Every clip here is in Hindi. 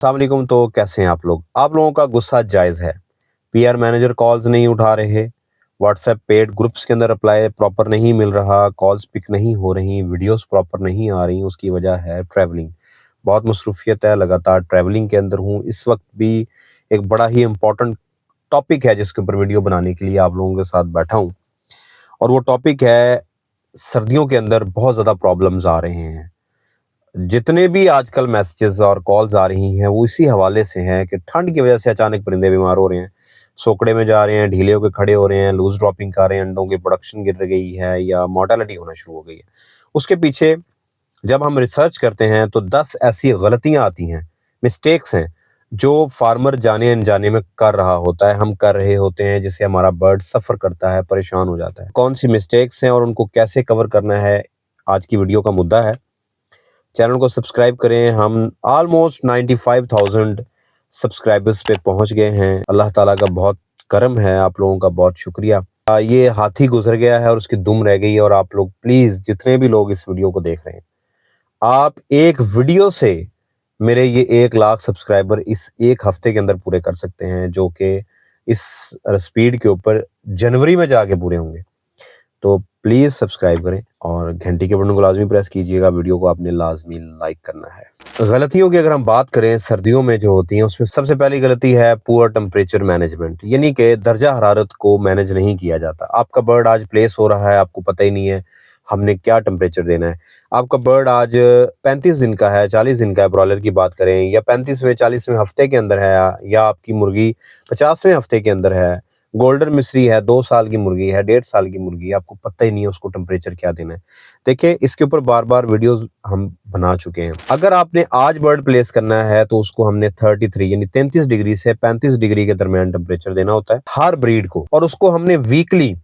अस्सलाम वालेकुम। तो कैसे हैं आप लोग? आप लोगों का गुस्सा जायज़ है। पीआर मैनेजर कॉल्स नहीं उठा रहे, व्हाट्सएप पेड ग्रुप्स के अंदर रिप्लाई प्रॉपर नहीं मिल रहा, कॉल्स पिक नहीं हो रही, वीडियोज़ प्रॉपर नहीं आ रही, उसकी वजह है ट्रैवलिंग। बहुत मसरूफ़ियत है, लगातार ट्रैवलिंग के अंदर हूँ। इस वक़्त भी एक बड़ा ही इम्पोर्टेंट टॉपिक है जिसके ऊपर वीडियो बनाने के लिए आप लोगों के साथ बैठा हूँ और वो टॉपिक है सर्दियों के अंदर बहुत ज़्यादा प्रॉब्लम्स आ रहे हैं। जितने भी आजकल मैसेजेस और कॉल्स आ रही हैं वो इसी हवाले से हैं कि ठंड की वजह से अचानक परिंदे बीमार हो रहे हैं, सोकड़े में जा रहे हैं, ढीले होके खड़े हो रहे हैं, लूज़ ड्रॉपिंग कर रहे हैं, अंडों की प्रोडक्शन गिर गई है या मोर्टेलिटी होना शुरू हो गई है। उसके पीछे जब हम रिसर्च करते हैं तो 10 ऐसी गलतियाँ आती हैं, मिस्टेक्स हैं, जो फार्मर जाने-अनजाने में कर रहा होता है, हम कर रहे होते हैं, जिससे हमारा बर्ड सफ़र करता है, परेशान हो जाता है। कौन-सी मिस्टेक्स हैं और उनको कैसे कवर करना है, आज की वीडियो का मुद्दा है। चैनल को सब्सक्राइब करें। हम ऑलमोस्ट 95,000 सब्सक्राइबर्स पे पहुंच गए हैं। अल्लाह ताला का बहुत करम है, आप लोगों का बहुत शुक्रिया। ये हाथी गुजर गया है और उसकी दुम रह गई है और आप लोग प्लीज़ जितने भी लोग इस वीडियो को देख रहे हैं, आप एक वीडियो से मेरे ये 1 लाख सब्सक्राइबर इस 1 हफ्ते के अंदर पूरे कर सकते हैं, जो कि इस स्पीड के ऊपर जनवरी में जाके पूरे होंगे। तो प्लीज़ सब्सक्राइब करें और घंटी के बटन को लाज़मी प्रेस कीजिएगा। वीडियो को आपने लाज़मी लाइक करना है। गलतियों की अगर हम बात करें सर्दियों में जो होती हैं, उसमें सबसे पहली गलती है पुअर टेम्परेचर मैनेजमेंट, यानी कि दर्जा हरारत को मैनेज नहीं किया जाता। आपका बर्ड आज प्लेस हो रहा है, आपको पता ही नहीं है हमने क्या टेम्परेचर देना है। आपका बर्ड आज 35 दिन का है, 40 दिन का है, ब्रॉयलर की बात करें, या 35वें 40वें हफ्ते के अंदर है, या आपकी मुर्गी 50वें हफ्ते के अंदर है, गोल्डन मिस्री है, 2 साल की मुर्गी है, 1.5 साल की मुर्गी है, आपको पता ही नहीं है उसको टेम्परेचर क्या देना है। देखिए, इसके ऊपर बार-बार वीडियोज़ हम बना चुके हैं। अगर आपने आज बर्ड प्लेस करना है तो उसको हमने 33 यानी 33 डिग्री से 35 डिग्री के दरमियान टेम्परेचर देना होता है हर ब्रीड को, और उसको हमने वीकली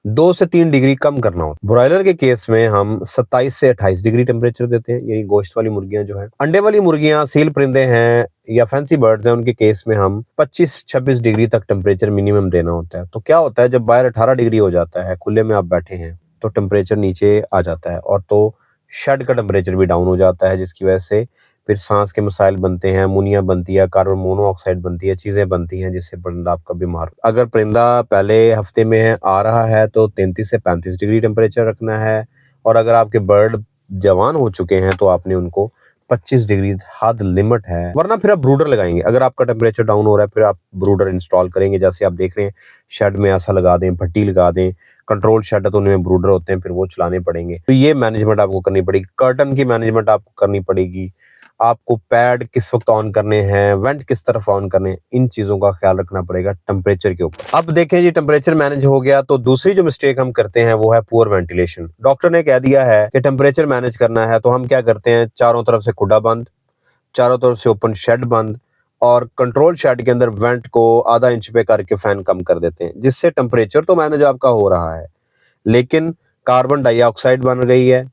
2 से 3 डिग्री कम करना होता है। ब्रॉयलर के केस में हम 27 से 28 डिग्री टेम्परेचर देते हैं, यही गोश्त वाली मुर्गियां जो है। अंडे वाली मुर्गियां, सील परिंदे हैं या फैंसी बर्ड्स हैं, उनके केस में हम 25-26 डिग्री तक टेम्परेचर मिनिमम देना होता है। तो क्या होता है, जब बाहर 18 डिग्री हो जाता है, खुले में आप बैठे हैं, तो टेम्परेचर नीचे आ जाता है और तो शेड का टेम्परेचर भी डाउन हो जाता है, जिसकी वजह से फिर सांस के मसाइल बनते हैं, अमोनिया बनती है, कार्बन मोनोऑक्साइड बनती है, चीज़ें बनती हैं जिससे परिंदा आपका बीमार। अगर परिंदा पहले हफ्ते में आ रहा है तो 33 से 35 डिग्री टेम्परेचर रखना है, और अगर आपके बर्ड जवान हो चुके हैं तो आपने उनको 25 डिग्री हद लिमिट है, वरना फिर आप ब्रूडर लगाएंगे। अगर आपका टेम्परेचर डाउन हो रहा है फिर आप ब्रूडर इंस्टॉल करेंगे। जैसे आप देख रहे हैं, शेड में ऐसा लगा दें, भट्टी लगा दें, कंट्रोल शेड है तो उनमें ब्रूडर होते हैं, फिर वो चलाने पड़ेंगे। तो ये मैनेजमेंट आपको करनी पड़ेगी। कर्टन की मैनेजमेंट आपको करनी पड़ेगी। आपको पैड किस वक्त ऑन करने हैं, वेंट किस तरफ ऑन करने हैं, इन चीज़ों का ख्याल रखना पड़ेगा टेम्परेचर के ऊपर। अब देखें जी, टेम्परेचर मैनेज हो गया तो दूसरी जो मिस्टेक हम करते हैं वो है पुअर वेंटिलेशन। डॉक्टर ने कह दिया है कि टेम्परेचर मैनेज करना है, तो हम क्या करते हैं, चारों तरफ से खुड्डा बंद, चारों तरफ से ओपन शेड बंद, और कंट्रोल शेड के अंदर वेंट को आधा इंच पे करके फैन कम कर देते हैं, जिससे टेम्परेचर तो मैनेज आपका हो रहा है, लेकिन कार्बन डाइऑक्साइड बन गई है,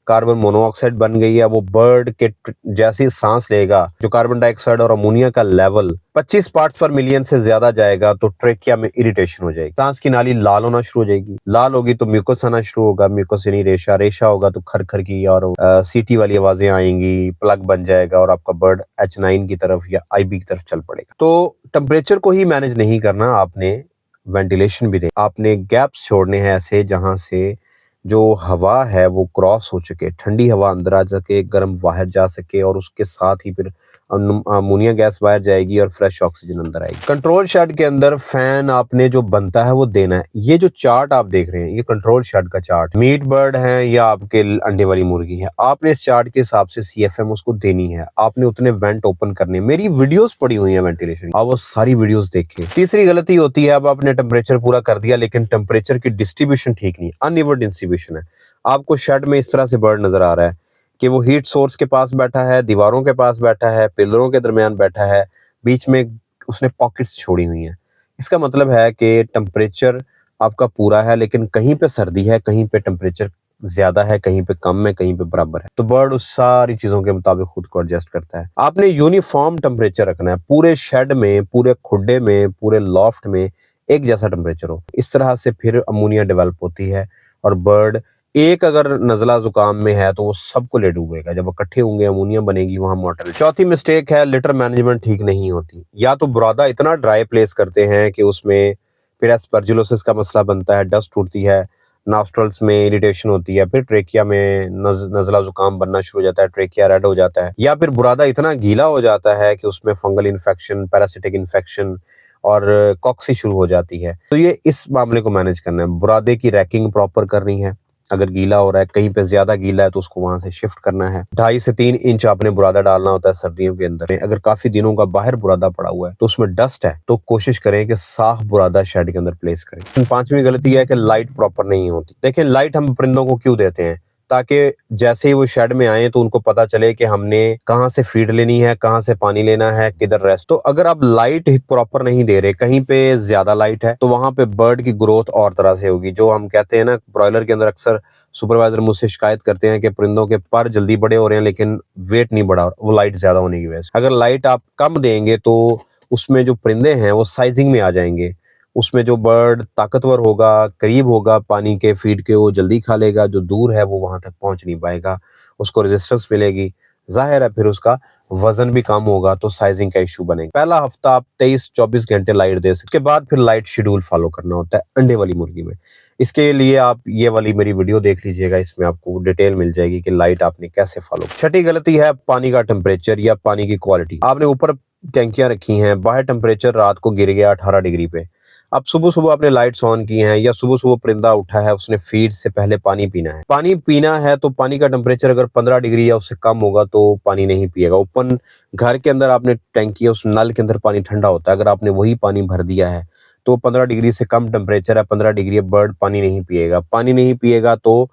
कार्बन मोनोऑक्साइड बन गई है। वो बर्ड के जैसे ही सांस लेगा, जो कार्बन डाइऑक्साइड और अमोनिया का लेवल 25 पार्ट्स पर मिलियन से ज्यादा जाएगा तो ट्रेकिया में इरिटेशन हो जाएगी, सांस की नाली लाल होना शुरू हो जाएगी, लाल होगी तो म्यूकस आना शुरू होगा, म्यूकस यानी रेशा, रेशा होगा तो खर की और सीटी वाली आवाजें आएंगी, प्लग बन जाएगा और आपका बर्ड H9 की तरफ या IB की तरफ चल पड़ेगा। तो टेम्परेचर को ही मैनेज नहीं करना, आपने वेंटिलेशन भी दे, आपने गैप्स छोड़ने हैं ऐसे जहां से जो हवा है वो क्रॉस हो चुके, ठंडी हवा अंदर आ सके, गर्म बाहर जा सके, और उसके साथ ही फिर अमोनिया गैस बाहर जाएगी और फ्रेश ऑक्सीजन अंदर आएगी। कंट्रोल शेड के अंदर फैन आपने जो बनता है वो देना है। ये जो चार्ट आप देख रहे हैं, ये कंट्रोल शेड का चार्ट, मीट बर्ड है या आपके अंडे वाली मुर्गी है, आपने इस चार्ट के हिसाब से CFM उसको देनी है, आपने उतने वेंट ओपन करने। मेरी वीडियोस पड़ी हुई है वेंटिलेशन, आप वो सारी वीडियोस देखें। तीसरी गलती होती है, अब आपने टेम्परेचर पूरा कर दिया लेकिन टेम्परेचर की डिस्ट्रीब्यूशन ठीक नहीं, अनइवन डिस्ट्रीब्यूशन है। आपको शेड में इस तरह से बर्ड नजर आ रहा है कि वो हीट सोर्स के पास बैठा है, दीवारों के पास बैठा है, पिलरों के दरमियान बैठा है, बीच में उसने पॉकेट्स छोड़ी हुई हैं। इसका मतलब है कि टेम्परेचर आपका पूरा है लेकिन कहीं पे सर्दी है, कहीं पे टेम्परेचर ज्यादा है, कहीं पे कम है, कहीं पे बराबर है। तो बर्ड उस सारी चीजों के मुताबिक खुद को एडजस्ट करता है। आपने यूनिफॉर्म टेम्परेचर रखना है, पूरे शेड में, पूरे खुड्डे में, पूरे लॉफ्ट में एक जैसा टेम्परेचर हो। इस तरह से फिर अमोनिया डेवलप होती है और बर्ड एक अगर नज़ला ज़ुकाम में है तो वो सबको ले डूबेगा। जब इकट्ठे होंगे अमोनिया बनेगी वहाँ मोर्टेलिटी। चौथी मिस्टेक है लिटर मैनेजमेंट ठीक नहीं होती। या तो बुरादा इतना ड्राई प्लेस करते हैं कि उसमें फिर एस्परजिलोसिस का मसला बनता है, डस्ट उड़ती है, नॉस्ट्रल्स में इरिटेशन होती है, फिर ट्रेकिया में नज़ला ज़ुकाम बनना शुरू हो जाता है, ट्रेकिया रेड हो जाता है। या फिर बुरादा इतना गीला हो जाता है कि उसमें फंगल इन्फेक्शन, पैरासिटिक इन्फेक्शन और कॉक्सी शुरू हो जाती है। तो ये इस मामले को मैनेज करना है। बुरादे की रैकिंग प्रॉपर करनी है। अगर गीला हो रहा है, कहीं पे ज्यादा गीला है तो उसको वहां से शिफ्ट करना है। 2.5 से 3 इंच आपने बुरादा डालना होता है सर्दियों के अंदर। अगर काफी दिनों का बाहर बुरादा पड़ा हुआ है तो उसमें डस्ट है, तो कोशिश करें कि साफ बुरादा शेड के अंदर प्लेस करें। पांचवी गलती है कि लाइट प्रॉपर नहीं होती। देखिए, लाइट हम परिंदों को क्यों देते हैं? ताकि जैसे ही वो शेड में आए तो उनको पता चले कि हमने कहाँ से फीड लेनी है, कहाँ से पानी लेना है, किधर रेस्ट। तो अगर आप लाइट प्रॉपर नहीं दे रहे, कहीं पे ज्यादा लाइट है तो वहां पे बर्ड की ग्रोथ और तरह से होगी। जो हम कहते हैं ना, ब्रॉयलर के अंदर अक्सर सुपरवाइजर मुझसे शिकायत करते हैं कि परिंदों के पर जल्दी बड़े हो रहे हैं लेकिन वेट नहीं बढ़ा, वो लाइट ज्यादा होने की वजह से। अगर लाइट आप कम देंगे तो उसमें जो परिंदे हैं वो साइजिंग में आ जाएंगे। उसमें जो बर्ड ताकतवर होगा, करीब होगा पानी के फीड के, वो जल्दी खा लेगा। जो दूर है वो वहां तक पहुंच नहीं पाएगा, उसको रेजिस्टेंस मिलेगी। जाहिर है फिर उसका वजन भी कम होगा, तो साइजिंग का इशू बनेगा। पहला हफ्ता आप 23-24 घंटे लाइट दे सकते, उसके बाद फिर लाइट शेड्यूल फॉलो करना होता है अंडे वाली मुर्गी में। इसके लिए आप ये वाली मेरी वीडियो देख लीजिएगा, इसमें आपको डिटेल मिल जाएगी कि लाइट आपने कैसे फॉलो। छठी गलती है पानी का टेम्परेचर या पानी की क्वालिटी। आपने ऊपर टैंकियां रखी हैं, बाहर टेम्परेचर रात को गिर गया 18 डिग्री पे। अब सुबह सुबह आपने लाइट्स ऑन की हैं, या सुबह सुबह परिंदा उठा है, उसने फीड से पहले पानी पीना है। पानी पीना है तो पानी का टेम्परेचर अगर 15 डिग्री या उससे कम होगा तो पानी नहीं पिएगा। ओपन घर के अंदर आपने टैंकी है, उस नल के अंदर पानी ठंडा होता है, अगर आपने वही पानी भर दिया है तो 15 डिग्री से कम टेम्परेचर है, 15 डिग्री है, बर्ड पानी नहीं पिएगा। पानी नहीं पिएगा तो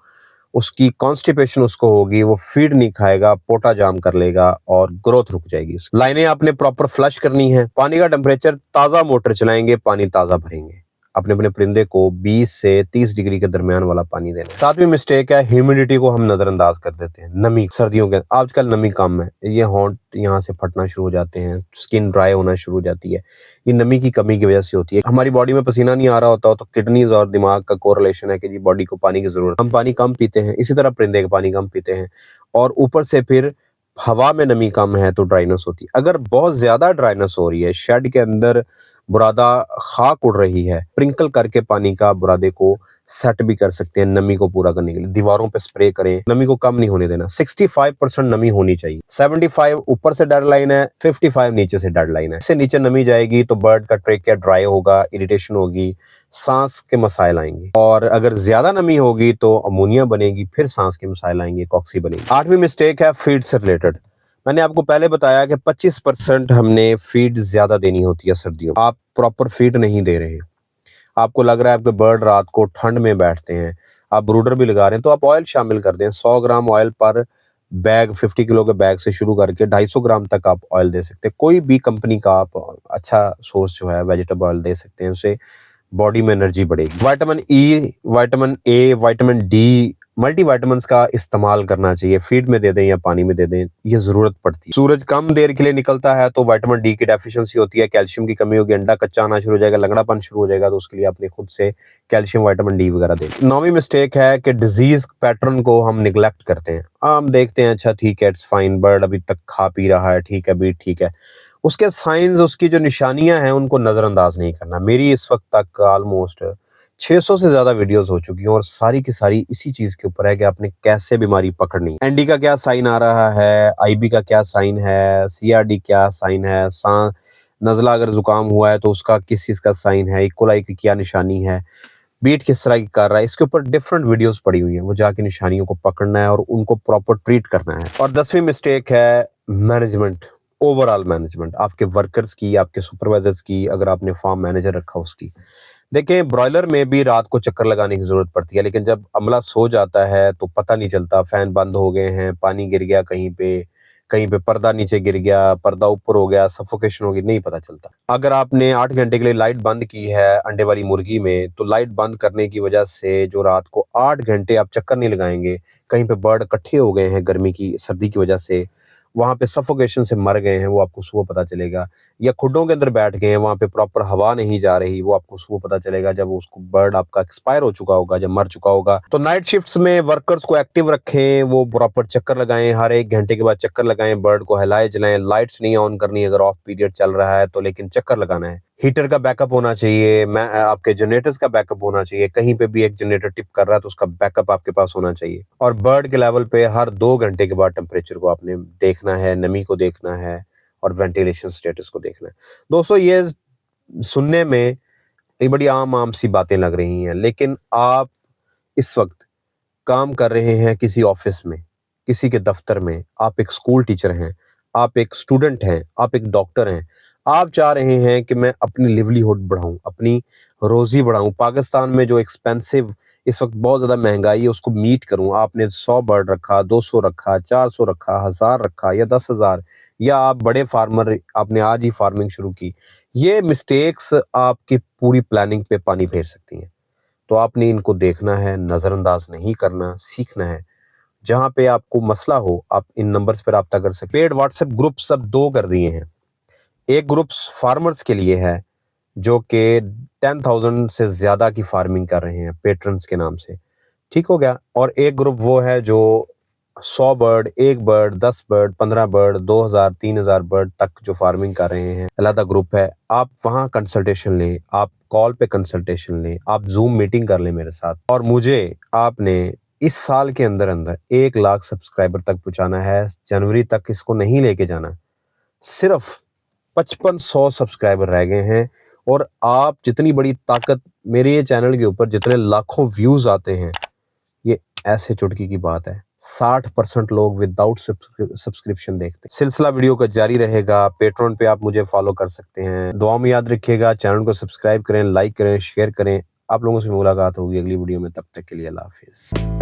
उसकी कॉन्स्टिपेशन उसको होगी, वो फीड नहीं खाएगा, पोटा जाम कर लेगा और ग्रोथ रुक जाएगी। लाइनें आपने प्रॉपर फ्लश करनी है। पानी का टेम्परेचर, ताज़ा मोटर चलाएंगे, पानी ताज़ा भरेंगे। अपने अपने परिंदे को 20 से 30 डिग्री के दरमियान वाला पानी देना। सातवीं मिस्टेक है, ह्यूमिडिटी को हम नजरअंदाज कर देते हैं। नमी सर्दियों के आजकल नमी कम है, ये होंठ यहाँ से फटना शुरू हो जाते हैं, स्किन ड्राई होना शुरू हो जाती है। ये नमी की कमी की वजह से होती है। हमारी बॉडी में पसीना नहीं आ रहा होता तो किडनीज और दिमाग का कोरिलेशन है कि जी बॉडी को पानी की जरूरत, हम पानी कम पीते हैं। इसी तरह परिंदे का पानी कम पीते हैं, और ऊपर से फिर हवा में नमी कम है तो ड्राइनेस होती है। अगर बहुत ज्यादा ड्राइनेस हो रही है, शेड के अंदर बुरादा खाक उड़ रही है, स्प्रिंकल करके पानी का बुरादे को सेट भी कर सकते हैं नमी को पूरा करने के लिए। दीवारों पे स्प्रे करें, नमी को कम नहीं होने देना। 65% नमी होनी चाहिए। 75 ऊपर से डेड लाइन है, 55 नीचे से डेड लाइन है। इससे नीचे नमी जाएगी तो बर्ड का ट्रेकिया ड्राई होगा, इरिटेशन होगी, सांस के मसाइल आएंगे। और अगर ज्यादा नमी होगी तो अमोनिया बनेगी, फिर सांस के मसाइल आएंगे, कॉक्सी बनेगी। आठवीं मिस्टेक है फीड से रिलेटेड। मैंने आपको पहले बताया कि 25% हमने फीड ज्यादा देनी होती है सर्दियों में। आप प्रॉपर फीड नहीं दे रहे, आपको लग रहा है आपके बर्ड रात को ठंड में बैठते हैं, आप ब्रूडर भी लगा रहे हैं, तो आप ऑयल शामिल कर दें। 100 ग्राम ऑयल पर बैग, 50 किलो के बैग से शुरू करके 250 ग्राम तक आप ऑयल दे सकते हैं। कोई भी कंपनी का आप अच्छा सोर्स जो है वेजिटेबल ऑयल दे सकते हैं, उससे बॉडी में एनर्जी बढ़ेगी। Vitamin E, vitamin A, vitamin D, multi vitamin का इस्तेमाल करना चाहिए। फीड में दे दें या पानी में दे दें, ये जरूरत पड़ती है। सूरज कम देर के लिए निकलता है तो विटामिन डी की डेफिशिएंसी होती है, कैल्शियम की कमी होगी, अंडा कच्चा आना शुरू हो जाएगा, लंगड़ापन शुरू हो जाएगा, तो उसके लिए अपने खुद से कैल्शियम, विटामिन डी वगैरह दें। 9वीं मिस्टेक है कि डिजीज पैटर्न को हम निगलेक्ट करते हैं। हम देखते हैं अच्छा ठीक है, इट्स फाइन, बर्ड अभी तक खा पी रहा है, ठीक है, बीट ठीक है, उसके साइंस, उसकी जो निशानियां हैं उनको नजरअंदाज नहीं करना। मेरी इस वक्त तक ऑलमोस्ट 600 से ज्यादा वीडियोस हो चुकी हैं और सारी की सारी इसी चीज के ऊपर है कि आपने कैसे बीमारी पकड़नी है। एनडी का क्या साइन आ रहा है, आईबी का क्या साइन है, सीआरडी क्या साइन है, नजला अगर जुकाम हुआ है तो उसका किस चीज का साइन है, इकोलाई की क्या निशानी है, बीट किस तरह की कर रहा है, इसके ऊपर डिफरेंट वीडियोस पड़ी हुई हैं। वो जाके निशानियों को पकड़ना है और उनको प्रॉपर ट्रीट करना है। और 10वीं मिस्टेक है मैनेजमेंट, ओवरऑल मैनेजमेंट, आपके वर्कर्स की, आपके सुपरवाइजर्स की, अगर आपने फार्म मैनेजर रखा उसकी। देखें, ब्रॉयलर में भी रात को चक्कर लगाने की जरूरत पड़ती है, लेकिन जब अमला सो जाता है तो पता नहीं चलता, फैन बंद हो गए हैं, पानी गिर गया कहीं पे पर्दा नीचे गिर गया, पर्दा ऊपर हो गया, सफोकेशन होगी, नहीं पता चलता। अगर आपने 8 घंटे के लिए लाइट बंद की है अंडे वाली मुर्गी में, तो लाइट बंद करने की वजह से जो रात को 8 घंटे आप चक्कर नहीं लगाएंगे, कहीं पे बर्ड इकट्ठे हो गए हैं गर्मी की, सर्दी की वजह से, वहाँ पे सफोकेशन से मर गए हैं, वो आपको सुबह पता चलेगा। या खुड्डों के अंदर बैठ गए हैं, वहाँ पे प्रॉपर हवा नहीं जा रही, वो आपको सुबह पता चलेगा जब उसको बर्ड आपका एक्सपायर हो चुका होगा, जब मर चुका होगा। तो नाइट शिफ्ट्स में वर्कर्स को एक्टिव रखें, वो प्रॉपर चक्कर लगाएं, हर 1 घंटे के बाद चक्कर लगाएं, बर्ड को हिलाएं जलाएं, लाइट्स नहीं ऑन करनी अगर ऑफ पीरियड चल रहा है तो, लेकिन चक्कर लगाना है। हीटर का बैकअप होना चाहिए, मैं आपके जनरेटर्स का बैकअप होना चाहिए, कहीं पे भी एक जनरेटर टिप कर रहा है तो उसका बैकअप आपके पास होना चाहिए। और बर्ड के लेवल पे हर 2 घंटे के बाद टेम्परेचर को आपने देखना है, नमी को देखना है और वेंटिलेशन स्टेटस को देखना है। दोस्तों ये सुनने में ये बड़ी आम सी बातें लग रही हैं, लेकिन आप इस वक्त काम कर रहे हैं किसी ऑफिस में, किसी के दफ्तर में, आप एक स्कूल टीचर हैं, आप एक स्टूडेंट हैं, आप एक डॉक्टर हैं। आप चाह रहे हैं कि मैं अपनी लिवलीहुड बढ़ाऊँ, अपनी रोज़ी बढ़ाऊँ, पाकिस्तान में जो एक्सपेंसिव इस वक्त बहुत ज़्यादा महँगाई है उसको मीट करूँ। आपने 100 बर्ड रखा, 200 रखा, 400 रखा, 1000 रखा या 10,000, या आप बड़े फार्मर, आपने आज ही फार्मिंग शुरू की। ये मिस्टेक्स आपकी पूरी प्लानिंग पे पानी फेर सकती हैं। तो आपने इनको देखना है, नज़रअंदाज नहीं करना, सीखना है। जहाँ पे आपको मसला हो, आप इन नंबर्स पे राब्ता कर सकते हैं। पेड व्हाट्सएप ग्रुप्स अब 2 कर दिए हैं। एक ग्रुप्स फार्मर्स के लिए है, जो कि 10,000 से ज़्यादा की फार्मिंग कर रहे हैं, पेट्रन्स के नाम से। ठीक हो गया? और एक ग्रुप वो है जो 100 bird, 1 bird, 10 bird, 15 bird, 2,000, 3,000 bird तक जो फार्मिंग कर रहे हैं, अलग ग्रुप है। आप वहाँ कंसल्टेशन लें, आप कॉल पे कंसल्टेशन लें, आप ज़ूम मीटिंग कर लें मेरे साथ। और मुझे आपने इस साल के अंदर 1 लाख सब्सक्राइबर तक पहुँचाना है, जनवरी तक इसको नहीं लेके जाना। सिर्फ 5500 सब्सक्राइबर रह गए हैं और आप जितनी बड़ी ताकत, मेरे ये चैनल के ऊपर जितने लाखों व्यूज़ आते हैं, ये ऐसे चुटकी की बात है। 60% लोग विदाउट सब्सक्रिप्शन देखते हैं। सिलसिला वीडियो का जारी रहेगा। पेट्रोन पे आप मुझे फॉलो कर सकते हैं। दुआ में याद रखिएगा, चैनल को सब्सक्राइब करें, लाइक करें, शेयर करें। आप लोगों से मुलाकात होगी अगली वीडियो में, तब तक के लिए अल्लाह हाफिज़।